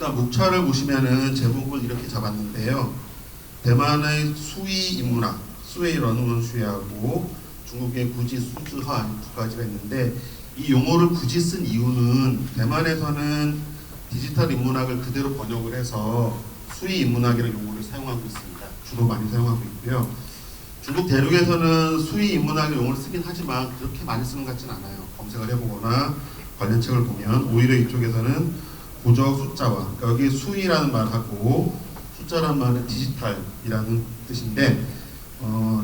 일단 목차를 보시면은 제목을 이렇게 잡았는데요. 대만의 수위 인문학, 수웨이 런원슈하고 중국의 구지 수즈하 두 가지가 있는데 이 용어를 굳이 쓴 이유는 대만에서는 디지털 인문학을 그대로 번역을 해서 수위 인문학이라는 용어를 사용하고 있습니다. 주로 많이 사용하고 있고요. 중국 대륙에서는 수위 인문학의 용어를 쓰긴 하지만 그렇게 많이 쓰는 것 같지는 않아요. 검색을 해보거나 관련 책을 보면 오히려 이쪽에서는 고적 숫자와, 그러니까 여기 수위라는 말하고 숫자라는 말은 디지털이라는 뜻인데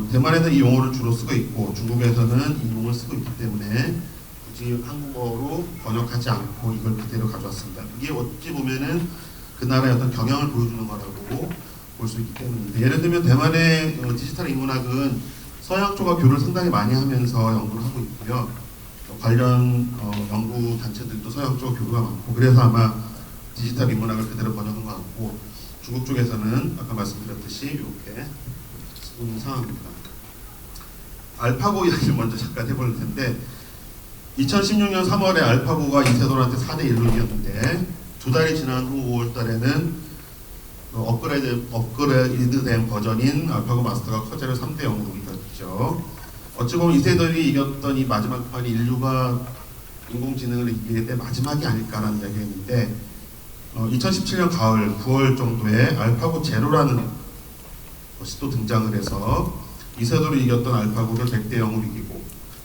대만에서 이 용어를 주로 쓰고 있고 중국에서는 이 용어를 쓰고 있기 때문에 굳이 한국어로 번역하지 않고 이걸 그대로 가져왔습니다. 이게 어찌 보면은 그 나라의 어떤 경향을 보여주는 거라고 볼 수 있기 때문입니다. 예를 들면 대만의 디지털 인문학은 서양 쪽과 교류를 상당히 많이 하면서 연구를 하고 있고요. 관련 연구 단체들도 서양 쪽 교류가 많고 그래서 아마 디지털 인문학을 그대로 번역한 것 같고 중국 쪽에서는 아까 말씀드렸듯이 이렇게 쓰는 상황입니다. 알파고 이야기를 먼저 잠깐 해볼 텐데 2016년 3월에 알파고가 이세돌한테 4대1로 이겼는데 두 달이 지난 후 5월 달에는 업그레이드된 버전인 알파고 마스터가 커제를 3대0으로 이겼죠. 어찌 보면 이세돌이 이겼던 이 마지막 판이 인류가 인공지능을 이길 때 마지막이 아닐까라는 이야기가 있는데 2017년 가을 9월 정도에 알파고 제로라는 것이 또 등장을 해서 이세돌이 이겼던 알파고를 100대0으로 이기고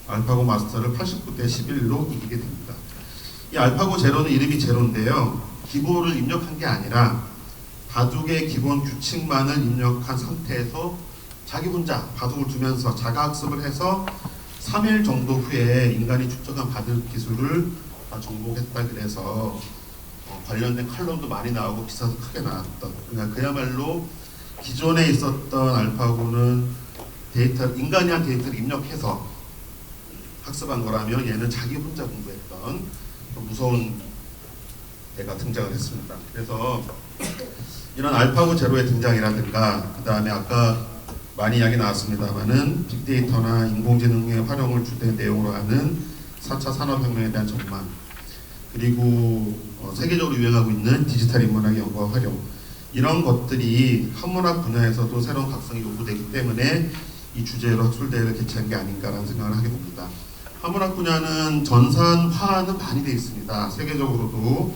알파고 마스터를 89대 11로 이기게 됩니다. 이 알파고 제로는 이름이 제로인데요. 기본을 입력한 게 아니라 바둑의 기본 규칙만을 입력한 상태에서 자기 혼자 바둑을 두면서 자가학습을 해서 3일 정도 후에 인간이 축적한 바둑 기술을 다 정복했다 그래서 관련된 칼럼도 많이 나오고 기사도 크게 나왔던, 그러니까 그야말로 기존에 있었던 알파고는 인간이 한 데이터를 입력해서 학습한 거라면 얘는 자기 혼자 공부했던 무서운 애가 등장을 했습니다. 그래서 이런 알파고 제로의 등장이라든가 그 다음에 아까 많이 이야기 나왔습니다만은 빅데이터나 인공지능의 활용을 주된 내용으로 하는 4차 산업혁명에 대한 전망, 그리고 세계적으로 유행하고 있는 디지털 인문학의 연구와 활용, 이런 것들이 한문학 분야에서도 새로운 각성이 요구되기 때문에 이 주제로 학술대회를 개최한 게 아닌가라는 생각을 하게 됩니다. 한문학 분야는 전산화는 많이 되어 있습니다. 세계적으로도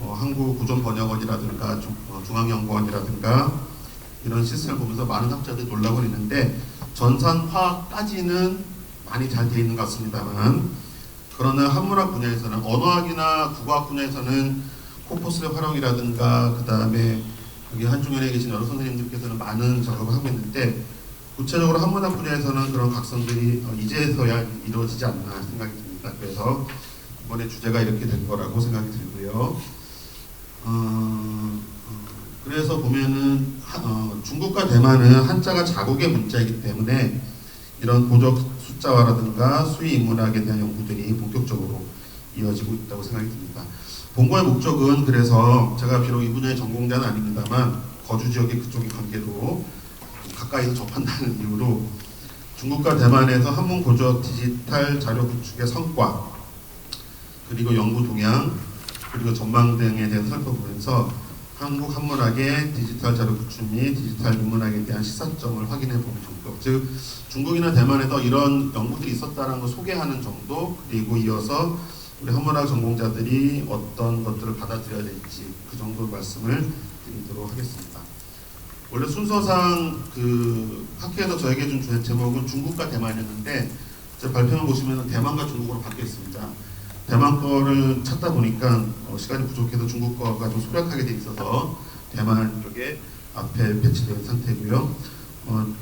한국구존번역원이라든가 중앙연구원이라든가 이런 시스템을 보면서 많은 학자들이 놀라고 있는데 전산화까지는 많이 잘 되어 있는 것 같습니다만, 그러나 한문학 분야에서는 언어학이나 국어학 분야에서는 코퍼스의 활용이라든가 그 다음에 여기 한중현에 계신 여러 선생님들께서는 많은 작업을 하고 있는데 구체적으로 한문학 분야에서는 그런 각성들이 이제서야 이루어지지 않나 생각이 듭니다. 그래서 이번에 주제가 이렇게 된 거라고 생각이 들고요. 그래서 보면은 중국과 대만은 한자가 자국의 문자이기 때문에 이런 고적 숫자화라든가 수위 인문학에 대한 연구들이 본격적으로 이어지고 있다고 생각이 듭니다. 본고의 목적은 그래서 제가 비록 이 분야의 전공자는 아닙니다만 거주 지역의 그쪽의 관계로 가까이서 접한다는 이유로 중국과 대만에서 한문 고적 디지털 자료 구축의 성과 그리고 연구 동향 그리고 전망 등에 대해서 살펴보면서 한국 한문학의 디지털 자료 구축 및 디지털 인문학에 대한 시사점을 확인해 보는 정도, 즉 중국이나 대만에서 이런 연구들이 있었다는 걸 소개하는 정도, 그리고 이어서 우리 한문학 전공자들이 어떤 것들을 받아들여야 될지 그 정도 말씀을 드리도록 하겠습니다. 원래 순서상 그 학회에서 저에게 준 제목은 중국과 대만이었는데 제 발표를 보시면 대만과 중국으로 바뀌어 있습니다. 대만 거를 찾다 보니까 시간이 부족해서 중국 거가 좀 소략하게 돼 있어서 대만 쪽에 앞에 배치된 상태고요.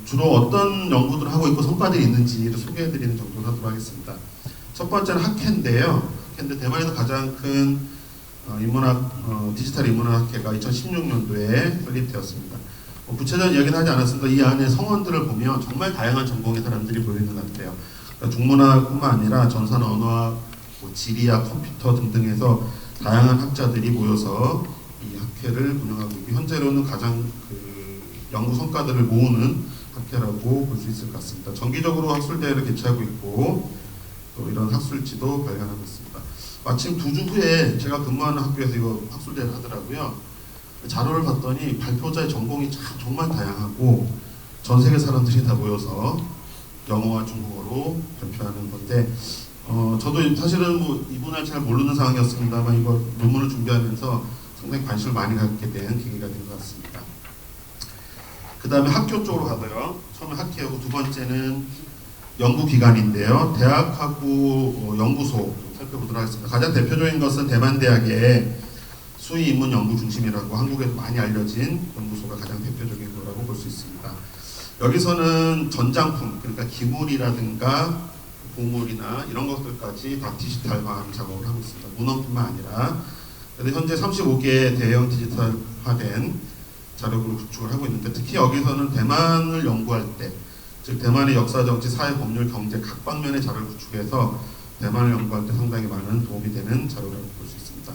주로 어떤 연구들을 하고 있고 성과들이 있는지를 소개해드리는 정도로 하도록 하겠습니다. 첫 번째는 학회인데요. 학회인데 대만에서 가장 큰 인문학, 디지털 인문학 학회가 2016년도에 설립되었습니다. 구체적인 이야기는 하지 않았습니다. 이 안에 성원들을 보면 정말 다양한 전공의 사람들이 모여있는 것 같아요. 그러니까 중문학뿐만 아니라 전산 언어학, 지리학, 컴퓨터 등등에서 다양한 학자들이 모여서 이 학회를 운영하고 있고 현재로는 가장 연구 성과들을 모으는 학회라고 볼 수 있을 것 같습니다. 정기적으로 학술대회를 개최하고 있고 또 이런 학술지도 발간하고 있습니다. 마침 2주 후에 제가 근무하는 학교에서 이거 학술대회를 하더라고요. 자료를 봤더니 발표자의 전공이 참 정말 다양하고 전 세계 사람들이 다 모여서 영어와 중국어로 발표하는 건데 저도 사실은 뭐 이분을 잘 모르는 상황이었습니다만 이거 논문을 준비하면서 상당히 관심을 많이 갖게 된 계기가 된 것 같습니다. 그 다음에 학교 쪽으로 가고요. 처음에 학회하고 두 번째는 연구기관인데요. 대학하고 연구소 살펴보도록 하겠습니다. 가장 대표적인 것은 대만대학의 수의인문연구 중심이라고 한국에서 많이 알려진 연구소가 가장 대표적인 거라고 볼 수 있습니다. 여기서는 전장품, 그러니까 기물이라든가 보물이나 이런 것들까지 다 디지털화하는 작업을 하고 있습니다. 문헌뿐만 아니라 현재 35개의 대형 디지털화된 자료를 구축을 하고 있는데 특히 여기서는 대만을 연구할 때, 즉 대만의 역사, 정치, 사회, 법률, 경제 각 방면의 자료를 구축해서 대만을 연구할 때 상당히 많은 도움이 되는 자료라고 볼 수 있습니다.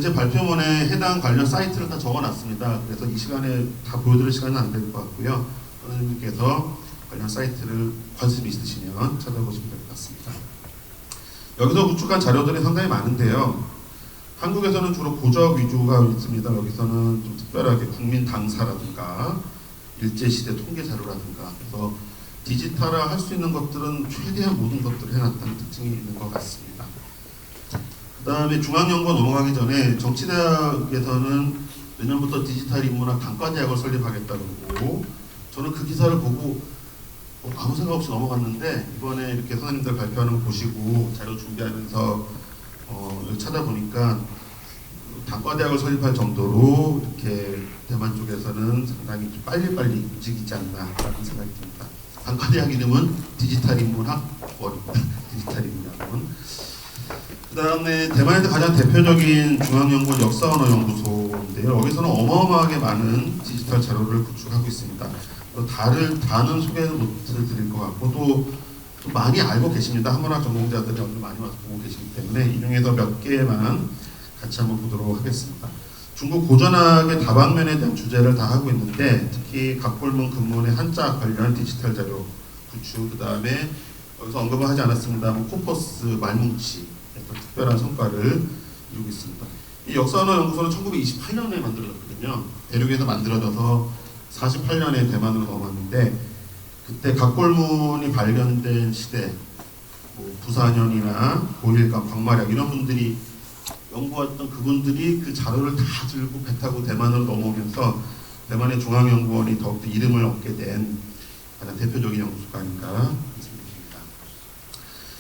제 발표문에 해당 관련 사이트를 다 적어놨습니다. 그래서 이 시간에 다 보여드릴 시간은 안 될 것 같고요. 선생님께서 관련 사이트를 관심 있으시면 찾아보시면 될 것 같습니다. 여기서 구축한 자료들이 상당히 많은데요. 한국에서는 주로 고적 위주가 있습니다. 여기서는 좀 특별하게 국민 당사라든가 일제시대 통계 자료라든가 그래서 디지털화 할 수 있는 것들은 최대한 모든 것들을 해놨다는 특징이 있는 것 같습니다. 그 다음에 중앙연구원 넘어가기 전에 정치대학에서는 내년부터 디지털 인문학 단과대학을 설립하겠다고 그러고 저는 그 기사를 보고 아무 생각 없이 넘어갔는데 이번에 이렇게 선생님들 발표하는 거 보시고 자료 준비하면서 찾아보니까 단과대학을 설립할 정도로 이렇게 대만 쪽에서는 상당히 좀 빨리빨리 움직이지 않나라는 생각이 듭니다. 단과대학 이름은 디지털 인문학원입니다. 디지털 인문학원. 그 다음에 대만에서 가장 대표적인 중앙연구원 역사언어연구소인데요. 여기서는 어마어마하게 많은 디지털 자료를 구축하고 있습니다. 다는 소개는 못 드릴 것 같고 또 많이 알고 계십니다. 한문학 전공자들이 오늘 많이 와서 보고 계시기 때문에 이 중에서 몇 개만 같이 한번 보도록 하겠습니다. 중국 고전학의 다방면에 대한 주제를 다 하고 있는데 특히 각골문 근문의 한자 관련 디지털 자료 구축, 그 다음에 여기서 언급을 하지 않았습니다만 코퍼스 말뭉치 특별한 성과를 이루고 있습니다. 이 역사언어연구소는 1928년에 만들어졌거든요. 대륙에서 만들어져서 48년에 대만으로 넘어왔는데 그때 각골문이 발견된 시대, 부사년이나 고일감, 박마략 이런 분들이 연구했던 그분들이 그 자료를 다 들고 배 타고 대만으로 넘어오면서 대만의 중앙연구원이 더욱더 이름을 얻게 된 가장 대표적인 연구소가 아닌가 말씀드립니다.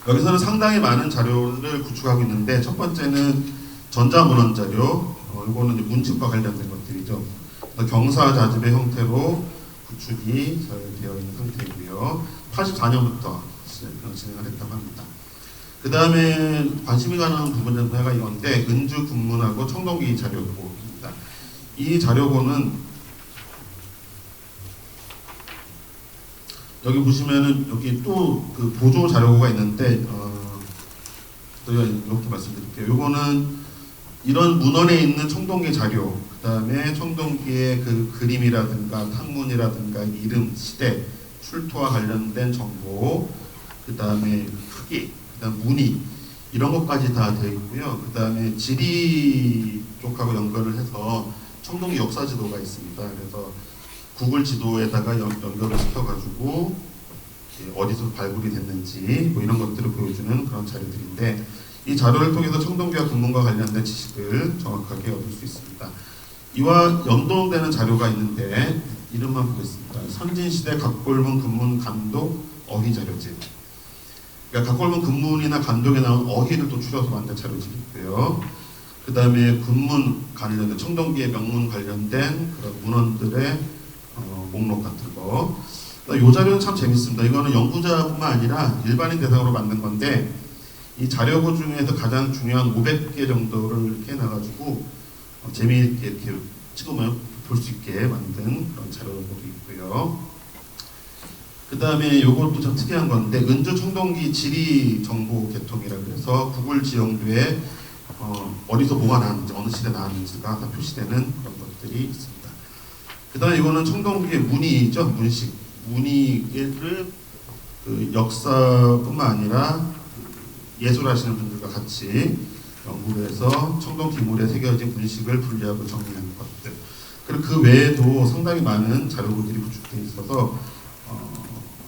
여기서는 상당히 많은 자료를 구축하고 있는데 첫 번째는 전자문헌 자료, 이거는 문집과 관련된 것들이죠. 경사자집의 형태로 구축이 잘 되어 있는 상태이고요. 84년부터 진행을 했다고 합니다. 그 다음에 관심이 가는 부분 중 하나가 이건데 은주 군문하고 청동기 자료고입니다. 이 자료고는 여기 보시면은 여기 또 그 보조 자료고가 있는데 이렇게 말씀드릴게요. 요거는 이런 문헌에 있는 청동기 자료, 그 다음에 청동기의 그 그림이라든가 탕문이라든가 이름, 시대, 출토와 관련된 정보, 그 다음에 크기, 그 다음 무늬 이런 것까지 다 되어 있고요. 그 다음에 지리 쪽하고 연결을 해서 청동기 역사 지도가 있습니다. 그래서 구글 지도에다가 연결을 시켜가지고 어디서 발굴이 됐는지 뭐 이런 것들을 보여주는 그런 자료들인데 이 자료를 통해서 청동기와 근문과 관련된 지식을 정확하게 얻을 수 있습니다. 이와 연동되는 자료가 있는데 이름만 보겠습니다. 선진시대 각골문 근문 감독 어휘 자료집. 그러니까 각골문 근문이나 감독에 나온 어휘를 또 추려서 만든 자료집이 있고요. 그 다음에 근문 관련된 청동기의 명문 관련된 그런 문헌들의 목록 같은 거. 이 자료는 참 재밌습니다. 이거는 연구자뿐만 아니라 일반인 대상으로 만든 건데 이 자료고 중에서 가장 중요한 500개 정도를 이렇게 해놔가지고 재미있게 이렇게 찍으면 볼 수 있게 만든 그런 자료고도 있고요. 그 다음에 이것도 참 특이한 건데 은주 청동기 지리 정보 개통이라고 해서 구글 지형도에 어디서 뭐가 나왔는지 어느 시대 나왔는지가 다 표시되는 그런 것들이 있습니다. 그 다음에 이거는 청동기의 문의죠. 문식. 문의를 그 역사뿐만 아니라 예술하시는 분들과 같이 연구를 해서 청동 기물에 새겨진 문식을 분리하고 정리하는 것들. 그리고 그 외에도 상당히 많은 자료들이 구축되어 있어서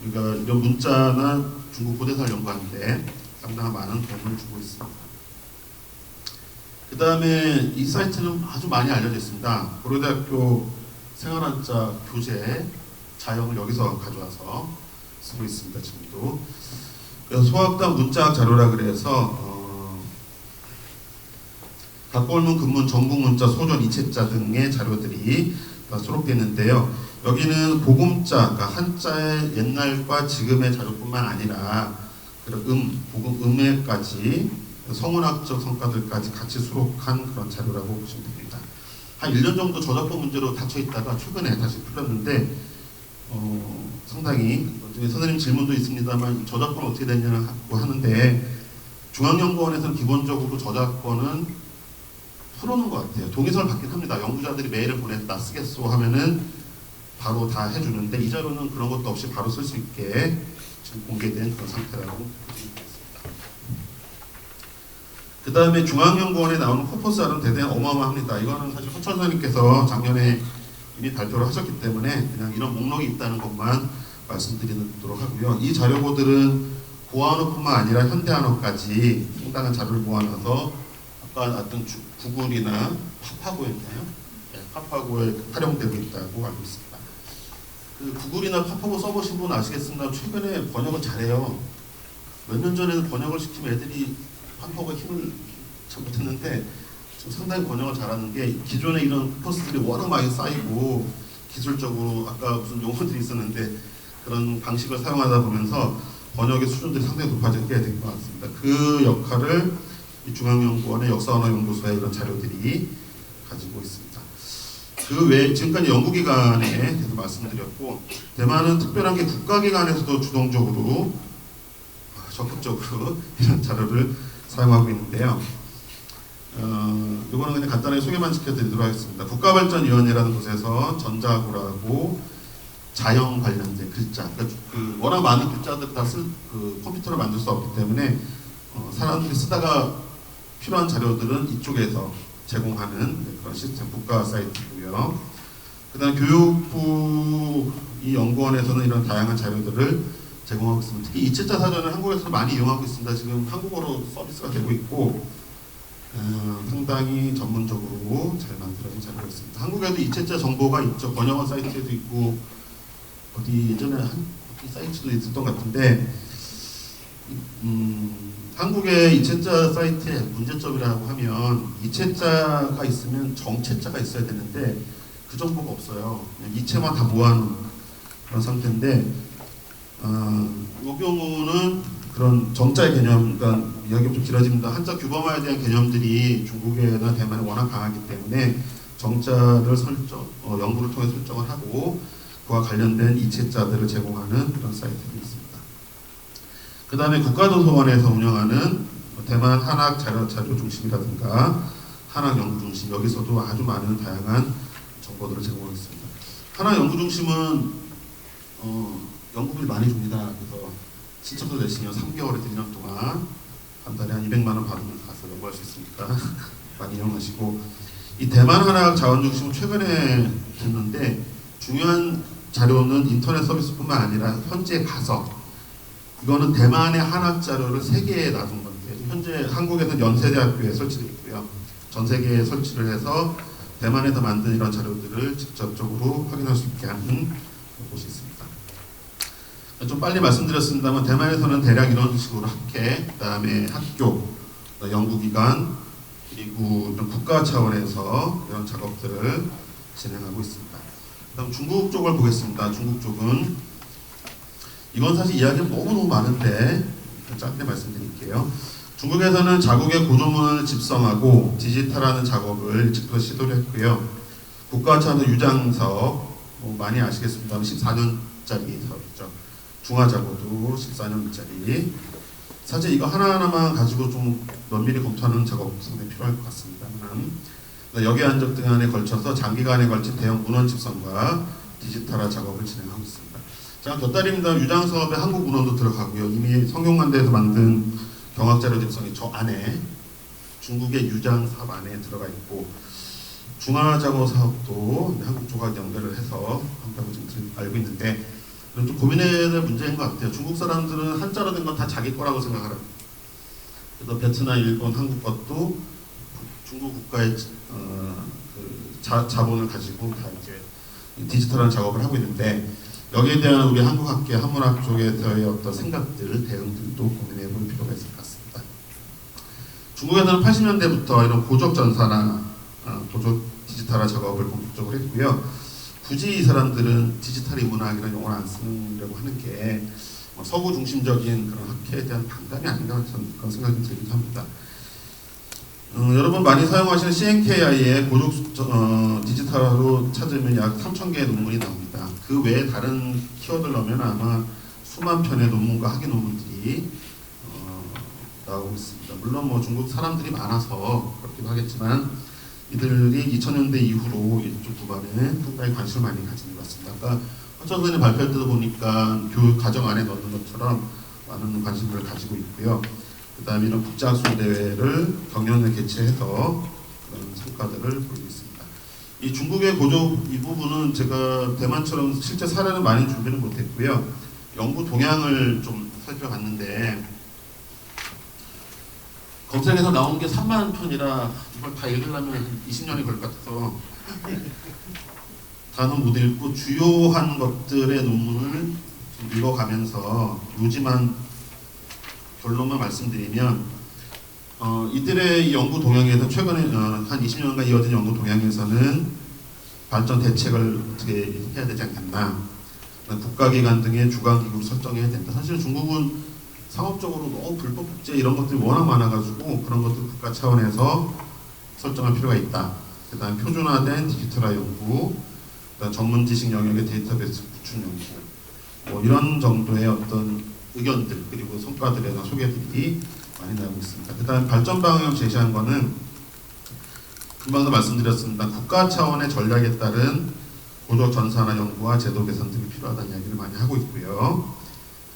우리가 이런 문자나 중국 고대사를 연구하는데 상당한 많은 도움을 주고 있습니다. 그 다음에 이 사이트는 아주 많이 알려져 있습니다. 고려대학교 생활한자 교재 자영을 여기서 가져와서 쓰고 있습니다. 지금도. 그래서 소학당 문자학 자료라 그래서 각골문, 근문, 전국문자, 소전, 이체자 등의 자료들이 다 수록되어 있는데요. 여기는 고금자, 그러니까 한자의 옛날과 지금의 자료뿐만 아니라 고금 음해까지 성문학적 성과들까지 같이 수록한 그런 자료라고 보시면 됩니다. 한 1년 정도 저작권 문제로 닫혀 있다가 최근에 다시 풀렸는데 상당히 선생님 질문도 있습니다만 저작권 어떻게 되냐고 하는데 중앙연구원에서는 기본적으로 저작권은 풀어놓은 것 같아요. 동의서를 받긴 합니다. 연구자들이 메일을 보내서 나 쓰겠소 하면은 바로 다 해주는데 이 자료는 그런 것도 없이 바로 쓸 수 있게 지금 공개된 그런 상태라고 보시면 그 다음에 중앙연구원에 나오는 코퍼스 자료는 대단히 어마어마합니다. 이거는 사실 허천 선생님께서 작년에 이미 발표를 하셨기 때문에 그냥 이런 목록이 있다는 것만 말씀드리도록 하고요. 이 자료고들은 고한어뿐만 아니라 현대한어까지 상당한 자료를 모아놔서 아까 나왔던 구글이나 파파고였나요? 네, 파파고에 활용되고 있다고 알고 있습니다. 그 구글이나 파파고 써보신 분 아시겠습니다. 최근에 번역을 잘해요. 몇 년 전에는 번역을 시키면 애들이 파파고에 힘을 참 못했는데 지금 상당히 번역을 잘하는 게 기존에 이런 포스트들이 워낙 많이 쌓이고 기술적으로 아까 무슨 용어들이 있었는데 그런 방식을 사용하다 보면서 번역의 수준들이 상당히 높아지게 된 것 같습니다. 그 역할을 이 중앙연구원의 역사언어연구소의 이런 자료들이 가지고 있습니다. 그 외에 지금까지 연구기관에 대해서 말씀드렸고 대만은 특별한 게 국가기관에서도 주동적으로 적극적으로 이런 자료를 사용하고 있는데요. 이거는 그냥 간단하게 소개만 시켜드리도록 하겠습니다. 국가발전위원회라는 곳에서 전자고라고 자영 관련된 글자, 그러니까 워낙 많은 글자들을 다 컴퓨터로 만들 수 없기 때문에 사람들이 쓰다가 필요한 자료들은 이쪽에서 제공하는 그런 시스템 국가 사이트고요. 그다음 교육부 이 연구원에서는 이런 다양한 자료들을 제공하고 있습니다. 특히 이체자 사전을 한국에서 많이 이용하고 있습니다. 지금 한국어로 서비스가 되고 있고 상당히 전문적으로 잘 만들어진 자료가 있습니다. 한국에도 이체자 정보가 있죠. 번역원 사이트에도 있고 어디 예전에 한 사이트도 있었던 것 같은데 한국의 이체자 사이트의 문제점이라고 하면 이체자가 있으면 정체자가 있어야 되는데 그 정보가 없어요. 그냥 이체만 다 모아놓은 그런 상태인데 이 경우는 그런 정자의 개념, 그러니까 이야기가 좀 길어집니다. 한자 규범화에 대한 개념들이 중국이나 대만에 워낙 강하기 때문에 정자를 연구를 통해 설정을 하고 그와 관련된 이체자들을 제공하는 그런 사이트들이 있습니다. 그 다음에 국가도서관에서 운영하는 대만 한학 자료 중심이라든가 한학 연구 중심, 여기서도 아주 많은 다양한 정보들을 제공하고 있습니다. 한학 연구 중심은 연구비를 많이 줍니다. 그래서 신청서 내시면 3개월에서 1년 동안 한 달에 한 200만 원 받으면 가서 연구할 수 있으니까 많이 이용하시고, 이 대만 한학 자원 중심은 최근에 됐는데 중요한 자료는 인터넷 서비스뿐만 아니라 현지에 가서, 이거는 대만의 한학 자료를 세계에 놔둔 건데 현재 한국에서는 연세대학교에 설치되어 있고요. 전 세계에 설치를 해서 대만에서 만든 이런 자료들을 직접적으로 확인할 수 있게 하는 곳이 있습니다. 좀 빨리 말씀드렸습니다만 대만에서는 대략 이런 식으로 학회, 그 다음에 학교, 연구기관, 그리고 이런 국가 차원에서 이런 작업들을 진행하고 있습니다. 그다음 중국 쪽을 보겠습니다. 중국 쪽은 이건 사실 이야기가 너무너무 많은데 짧게 말씀드릴게요. 중국에서는 자국의 구조문을 집성하고 디지털하는 작업을 일찍부터 시도를 했고요. 국가 차원에서 유장사업, 많이 아시겠습니다. 14년짜리 사업이죠. 중화자고도 14년짜리. 사실 이거 하나하나만 가지고 좀 면밀히 검토하는 작업 상당히 필요할 것 같습니다만, 여기 한적 등안에 걸쳐서 장기간에 걸친 대형 문헌 집성과 디지털화 작업을 진행하고 있습니다. 자, 몇 달입니다. 유장 사업에 한국 문헌도 들어가고요. 이미 성균관대에서 만든 경학자료 집성이 저 안에 중국의 유장 사업 안에 들어가 있고, 중화자고 사업도 한국 쪽과 연결을 해서 한다고 지금 알고 있는데 좀 고민해야 될 문제인 것 같아요. 중국 사람들은 한자로 된 건 다 자기 거라고 생각하라. 그래서 베트남, 일본, 한국 것도 중국 국가의 자본을 가지고 다 이제 디지털한 작업을 하고 있는데 여기에 대한 우리 한국학계 한문학 쪽에서의 어떤 생각들, 대응들도 고민해 볼 필요가 있을 것 같습니다. 중국에서는 80년대부터 이런 고적 전사나 고적 디지털화 작업을 본격적으로 했고요. 굳이 이 사람들은 디지털이 문학이라는 용어를 안 쓰려고 하는 게 서구 중심적인 그런 학회에 대한 반감이 아닌가 그런 생각이 들기도 합니다. 여러분 많이 사용하시는 CNKI의 고적 디지털화로 찾으면 약 3,000개의 논문이 나옵니다. 그 외에 다른 키워드를 넣으면 아마 수만 편의 논문과 학위 논문들이 나오고 있습니다. 물론 뭐 중국 사람들이 많아서 그렇기도 하겠지만 이들이 2000년대 이후로 이쪽 부분에 상당히 관심을 많이 가지는 것 같습니다. 아까 허천 선생님 발표할 때도 보니까 교육 가정 안에 넣는 것처럼 많은 관심을 가지고 있고요. 그 다음에 이런 국제학술 대회를 경연을 개최해서 그런 성과들을 보이고 있습니다. 이 중국의 고적 이 부분은 제가 대만처럼 실제 사례는 많이 준비를 못했고요. 연구 동향을 좀 살펴봤는데 검색에서 나온 게 3만 편이라 이걸 다 읽으려면 20년이 걸릴 것 같아서 다는 못 읽고 주요한 것들의 논문을 좀 읽어가면서 요지만 결론만 말씀드리면 이들의 연구 동향에서 최근에 한 20년간 이어진 연구 동향에서는 발전 대책을 어떻게 해야 되지 않겠나, 국가기관 등의 주관기구를 설정해야 된다. 사실 중국은 상업적으로 너무 불법 복제 이런 것들이 워낙 많아가지고 그런 것들 국가 차원에서 설정할 필요가 있다. 그 다음 표준화된 디지털화 연구, 그다음 전문 지식 영역의 데이터베이스 구축 연구, 뭐 이런 정도의 어떤 의견들 그리고 성과들이나 소개들이 많이 나오고 있습니다. 그 다음 발전 방향을 제시한 거는 금방도 말씀드렸습니다. 국가 차원의 전략에 따른 고적 전산화 연구와 제도 개선 등이 필요하다는 이야기를 많이 하고 있고요.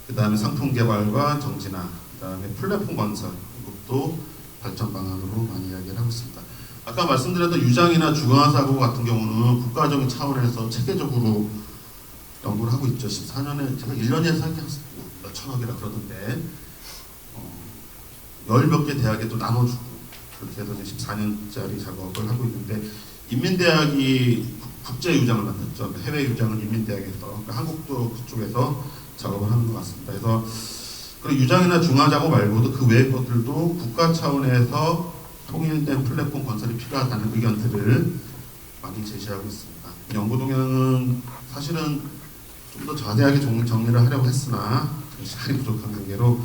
그 다음에 상품 개발과 정진화, 그 다음에 플랫폼 건설, 이것도 발전 방안으로 많이 이야기를 하고 있습니다. 아까 말씀드렸던 유장이나 중화사고 같은 경우는 국가적인 차원에서 체계적으로 연구를 하고 있죠. 14년에 제가 1년에 사기 몇 천억이라 그러던데 열 몇 개 대학에도 나눠주고 그렇게 해서 14년짜리 작업을 하고 있는데 인민대학이 국제유장을 만났죠. 해외 유장은 인민대학에서, 그러니까 한국도 그쪽에서 작업을 하는 것 같습니다. 그래서 그리고 유장이나 중화 작업 말고도 그 외의 것들도 국가 차원에서 통일된 플랫폼 건설이 필요하다는 의견들을 많이 제시하고 있습니다. 연구 동향은 사실은 좀 더 자세하게 정리를 하려고 했으나 시간이 부족한 관계로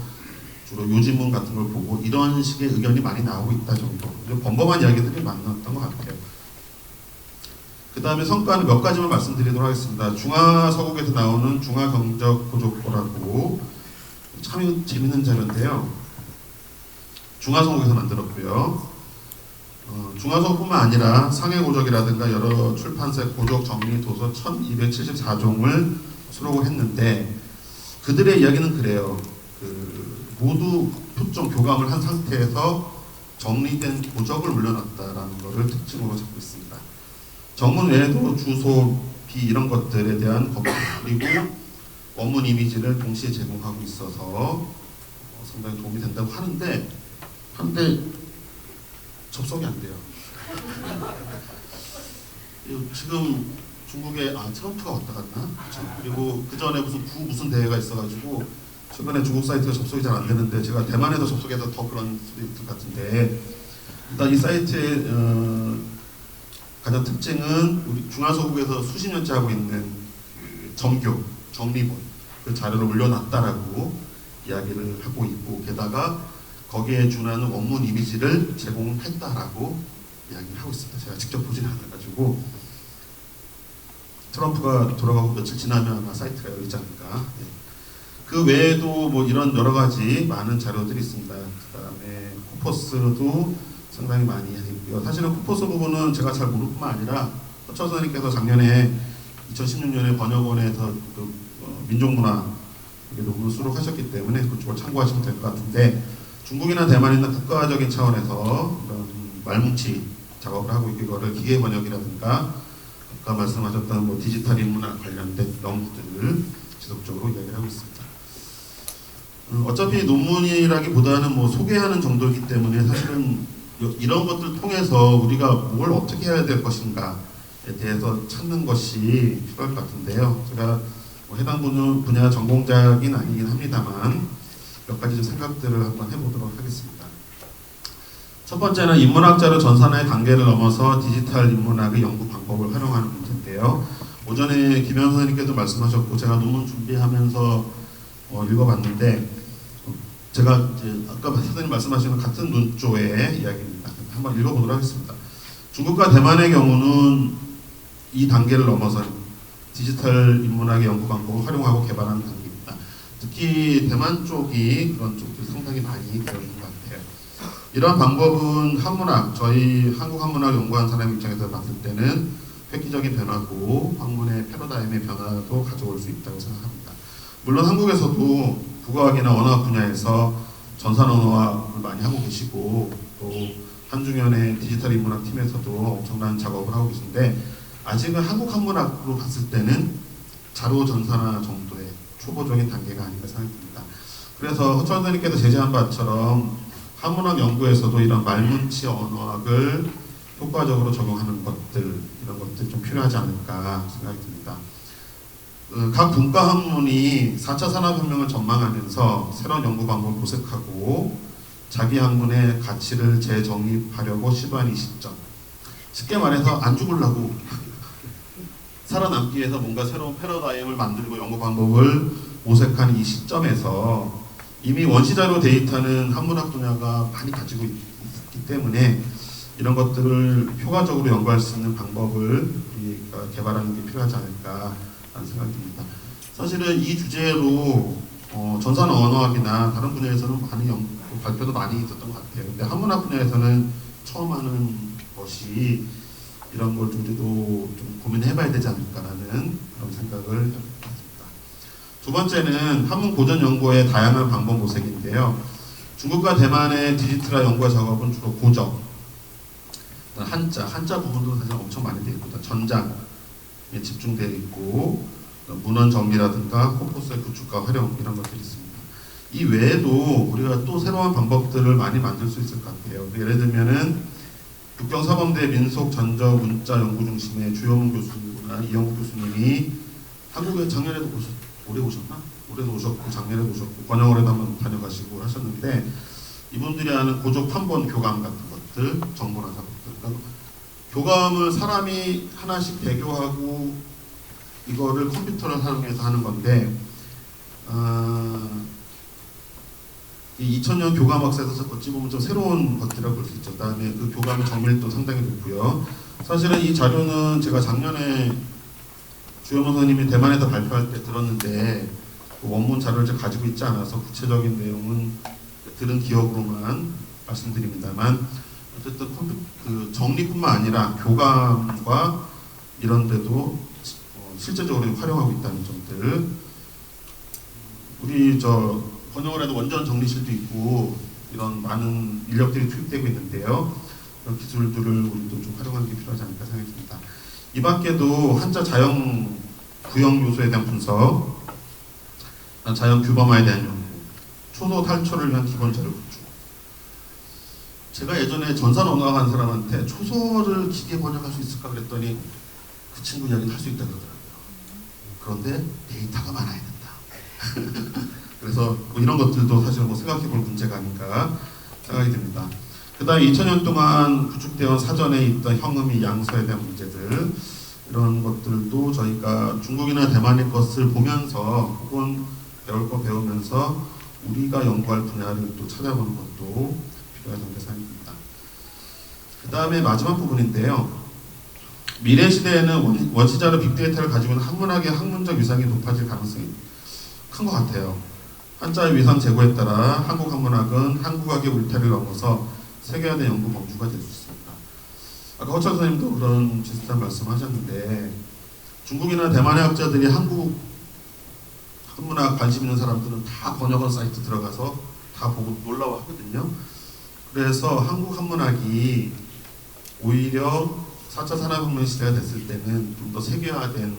주로 요지문 같은 걸 보고 이런 식의 의견이 많이 나오고 있다 정도. 범범한 이야기들이 많았던 것 같아요. 그 다음에 성과는 몇 가지만 말씀드리도록 하겠습니다. 중화서국에서 나오는 중화경적 고적고라고 참 재밌는 자료인데요. 중화서국에서 만들었고요. 중화서국뿐만 아니라 상해고적이라든가 여러 출판사의 고적 정리 도서 1274종을 수록을 했는데 그들의 이야기는 그래요. 모두 표점 교감을 한 상태에서 정리된 고적을 올려놨다라는 것을 특징으로 잡고 있습니다. 정문 외에도 주소, 비 이런 것들에 대한 검토 그리고 원문 이미지를 동시에 제공하고 있어서 상당히 도움이 된다고 하는데 접속이 안 돼요. 지금 중국에 트럼프가 왔다 갔나? 그리고 그 전에 무슨 대회가 있어가지고 최근에 중국 사이트가 접속이 잘 안 되는데 제가 대만에서 접속해서 더 그런 수도 있을 것 같은데 일단 이 사이트의 가장 특징은 우리 중화서국에서 수십 년째 하고 있는 정교, 정리본 그 자료를 올려놨다라고 이야기를 하고 있고 게다가 거기에 준하는 원문 이미지를 제공했다라고 이야기를 하고 있습니다. 제가 직접 보진 않아가지고 트럼프가 돌아가고 며칠 지나면 아마 사이트가 열리지 않을까. 네. 그 외에도 뭐 이런 여러 가지 많은 자료들이 있습니다. 그 다음에 코퍼스도 상당히 많이 있고요. 사실은 코퍼스 부분은 제가 잘 모를 뿐만 아니라 허천 선생님께서 작년에 2016년에 번역원에서 민족문화 논문을 수록하셨기 때문에 그쪽을 참고하시면 될 것 같은데 중국이나 대만이나 국가적인 차원에서 이런 말뭉치 작업을 하고 있고 이거를 기계 번역이라든가 아까 말씀하셨던 뭐 디지털 인문학 관련된 연구들을 지속적으로 이야기를 하고 있습니다. 어차피 논문이라기보다는 뭐 소개하는 정도이기 때문에 사실은 이런 것들 통해서 우리가 뭘 어떻게 해야 될 것인가에 대해서 찾는 것이 필요할 것 같은데요. 제가 뭐 해당 분야 전공자긴 아니긴 합니다만 몇 가지 좀 생각들을 한번 해보도록 하겠습니다. 첫 번째는 인문학자로 전산의 단계를 넘어서 디지털 인문학의 연구 방법을 활용하는 문제인데요. 오전에 김현 선생님께도 말씀하셨고 제가 논문 준비하면서 읽어봤는데 제가 이제 아까 선생님 말씀하신 같은 논조의 이야기입니다. 한번 읽어보도록 하겠습니다. 중국과 대만의 경우는 이 단계를 넘어선 디지털 인문학의 연구 방법을 활용하고 개발하는 단계입니다. 특히 대만 쪽이 그런 쪽들이 상당히 많이 되어 있는 것 같아요. 이러한 방법은 한문학, 저희 한국 한문학 연구하는 사람 입장에서 봤을 때는 획기적인 변화고 학문의 패러다임의 변화도 가져올 수 있다고 생각합니다. 물론 한국에서도 국어학이나 언어학 분야에서 전산 언어학을 많이 하고 계시고 또 한중현의 디지털 인문학 팀에서도 엄청난 작업을 하고 계신데 아직은 한국 한문학으로 봤을 때는 자료 전산화 정도의 초보적인 단계가 아닌가 생각됩니다. 그래서 허철 선생님께서 제시한 바처럼 한문학 연구에서도 이런 말문치 언어학을 효과적으로 적용하는 것들 이런 것들이 좀 필요하지 않을까 생각이 듭니다. 각 분과 학문이 4차 산업혁명을 전망하면서 새로운 연구 방법을 모색하고 자기 학문의 가치를 재정립하려고 시도하는 이 시점. 쉽게 말해서 안 죽으려고 살아남기 위해서 뭔가 새로운 패러다임을 만들고 연구 방법을 모색하는 이 시점에서 이미 원시자료 데이터는 한문학 분야가 많이 가지고 있기 때문에 이런 것들을 효과적으로 연구할 수 있는 방법을 우리가 개발하는 게 필요하지 않을까 라는 생각이 듭니다. 사실은 이 주제로 전산 언어학이나 다른 분야에서는 많은 발표도 많이 있었던 것 같아요. 근데 한문학 분야에서는 처음 하는 것이 이런 걸 우리도 좀 고민해봐야 되지 않을까라는 그런 생각을 해봤습니다. 두 번째는 한문 고전 연구의 다양한 방법 모색인데요. 중국과 대만의 디지털화 연구와 작업은 주로 고적, 한자 부분도 사실 엄청 많이 되어 있고 전장에 집중되어 있고 문헌 정리라든가 콤포스의 구축과 활용 이런 것들이 있습니다. 이 외에도 우리가 또 새로운 방법들을 많이 만들 수 있을 것 같아요. 예를 들면은 국경사범대 민속 전적 문자 연구 중심의 주효문 교수나 이영국 교수님이 한국에 작년에도 올해 오셨나? 올해도 오셨고 작년에도 오셨고 번영월에도 한번 다녀가시고 하셨는데 이분들이 하는 고적 판본 교감 같은 것들, 정보나 작업들. 그러니까 교감을 사람이 하나씩 대교하고 이거를 컴퓨터를 사용해서 하는 건데 이 2000년 교감학사에서 어찌 보면 좀 새로운 것들이라고 볼 수 있죠. 그다음에 그 교감의 정밀도 상당히 높고요. 사실은 이 자료는 제가 작년에 주현모 선생님이 대만에서 발표할 때 들었는데 그 원문 자료를 제가 가지고 있지 않아서 구체적인 내용은 들은 기억으로만 말씀드립니다만 어쨌든 그 정리뿐만 아니라 교감과 이런 데도 실제적으로 활용하고 있다는 점들. 우리 번역을 해도 원전 정리실도 있고 이런 많은 인력들이 투입되고 있는데요. 그런 기술들을 우리도 좀 활용하는 게 필요하지 않을까 생각이 듭니다. 이 밖에도 한자 자형 구형 요소에 대한 분석, 자형 규범화에 대한 연구, 초소 탈초를 위한 기본 자료 구축. 제가 예전에 전산 언어학 한 사람한테 초소를 기계 번역할 수 있을까 그랬더니 그 친구 이야기를 할 수 있다고 그러더라고요. 그런데 데이터가 많아야 된다. 그래서 뭐 이런 것들도 사실 뭐 생각해볼 문제가 아닌가 생각이 듭니다. 그 다음에 2000년 동안 구축되어 사전에 있던 형음이 양서에 대한 문제들 이런 것들도 저희가 중국이나 대만의 것을 보면서 혹은 배울 거 배우면서 우리가 연구할 분야를 또 찾아보는 것도 필요하다고 생각합니다. 그 다음에 마지막 부분인데요. 미래 시대에는 원시자료 빅데이터를 가지고 있는 한문학의 학문적 위상이 높아질 가능성이 큰 것 같아요. 한자의 위상 제고에 따라 한국 한문학은 한국학의 울타리를 넘어서 세계화된 연구 범주가 될 수 있습니다. 아까 허철 선생님도 그런 비슷한 말씀하셨는데 중국이나 대만의 학자들이 한국 한문학 관심 있는 사람들은 다 번역원 사이트 들어가서 다 보고 놀라워하거든요. 그래서 한국 한문학이 오히려 4차 산업혁명 시대가 됐을 때는 좀 더 세계화된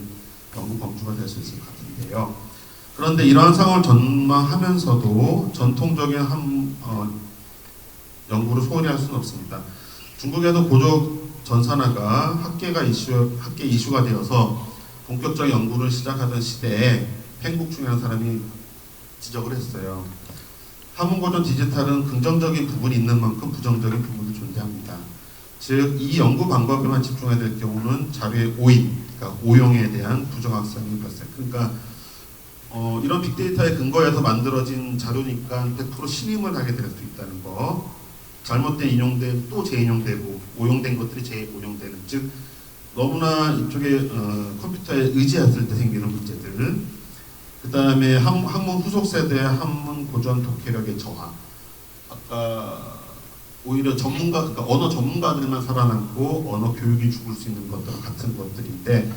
연구 범주가 될 수 있을 것 같은데요. 그런데 이러한 상황을 전망하면서도 전통적인 연구를 소홀히 할 수는 없습니다. 중국에도 고적 전산화가 학계 이슈가 되어서 본격적 연구를 시작하던 시대에 팽국충이라는 사람이 지적을 했어요. 한문고전 디지털은 긍정적인 부분이 있는 만큼 부정적인 부분도 존재합니다. 즉, 이 연구 방법에만 집중해야 될 경우는 자료의 오인, 그러니까 오용에 대한 부정확성이 발생. 그러니까 이런 빅데이터에 근거해서 만들어진 자료니까 100% 신임을 하게 될 수 있다는 거. 잘못된 인용된 또 재인용되고 오용된 것들이 재오용되는, 즉 너무나 이쪽에 컴퓨터에 의지했을 때 생기는 문제들. 그 다음에 학문 후속 세대의 학문 고전 독해력의 저하. 아까 오히려 그러니까 언어 전문가들만 살아남고 언어 교육이 죽을 수 있는 것들과 같은 것들인데,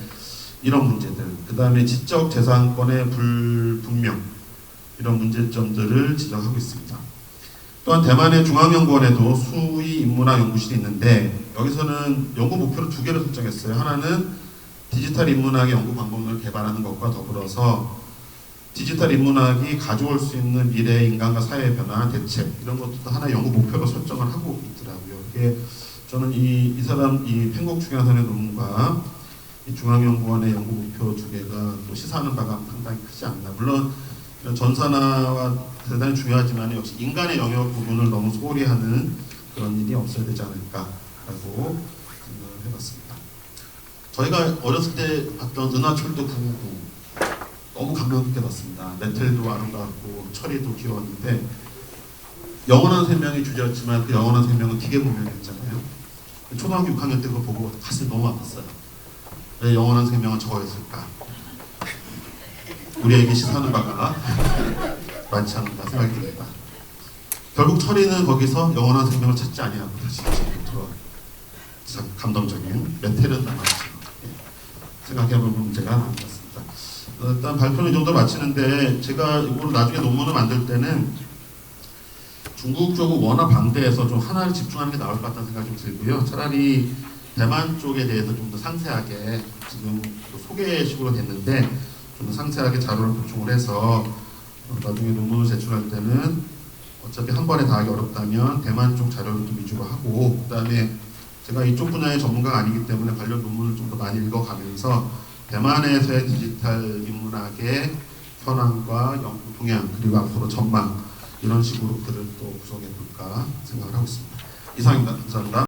이런 문제들. 그 다음에 지적 재산권의 불분명, 이런 문제점들을 지적하고 있습니다. 또한 대만의 중앙연구원에도 수의 인문학 연구실이 있는데, 여기서는 연구 목표를 2개를 설정했어요. 하나는 디지털 인문학의 연구 방법론을 개발하는 것과 더불어서 디지털 인문학이 가져올 수 있는 미래의 인간과 사회의 변화, 대책, 이런 것도 하나의 연구 목표로 설정을 하고 있더라고요. 이게 저는 이 팽국충이라는 사람의 논문과 이 중앙연구원의 연구 목표 2개가 또 시사하는 바가 상당히 크지 않나. 물론 전산화와 대단히 중요하지만 역시 인간의 영역 부분을 너무 소홀히 하는 그런 일이 없어야 되지 않을까라고 생각을 해봤습니다. 저희가 어렸을 때 봤던 은하철도 999 너무 감명 깊게 봤습니다. 메텔도 아름답고 철이도 귀여웠는데, 영원한 생명이 주제였지만 그 영원한 생명은 기계 문명이었잖아요. 초등학교 6학년 때 그거 보고 가슴이 너무 아팠어요. 왜 영원한 생명은 저거였을까? 우리에게 시사하는 바가 많지 않는다 생각이 듭니다. 결국 철이는 거기서 영원한 생명을 찾지 아니하고 다시 지금부터 감동적인 메텔은 남았죠. 생각해볼 문제가 나온 것 같습니다. 일단 발표는 이 정도 마치는데, 제가 이걸 나중에 논문을 만들 때는 중국 쪽은 워낙 방대해서 좀 하나를 집중하는 게 나을 것 같다는 생각이 좀 들고요. 차라리 대만 쪽에 대해서 좀 더 상세하게, 지금 소개식으로 됐는데 좀 더 상세하게 자료를 보충을 해서 나중에 논문을 제출할 때는 어차피 한 번에 다 하기 어렵다면 대만 쪽 자료를 좀 위주로 하고, 그 다음에 제가 이쪽 분야의 전문가가 아니기 때문에 관련 논문을 좀 더 많이 읽어가면서 대만에서의 디지털 인문학의 현황과 연구 동향, 그리고 앞으로 전망, 이런 식으로 글을 또 구성해 볼까 생각을 하고 있습니다. 이상입니다. 감사합니다.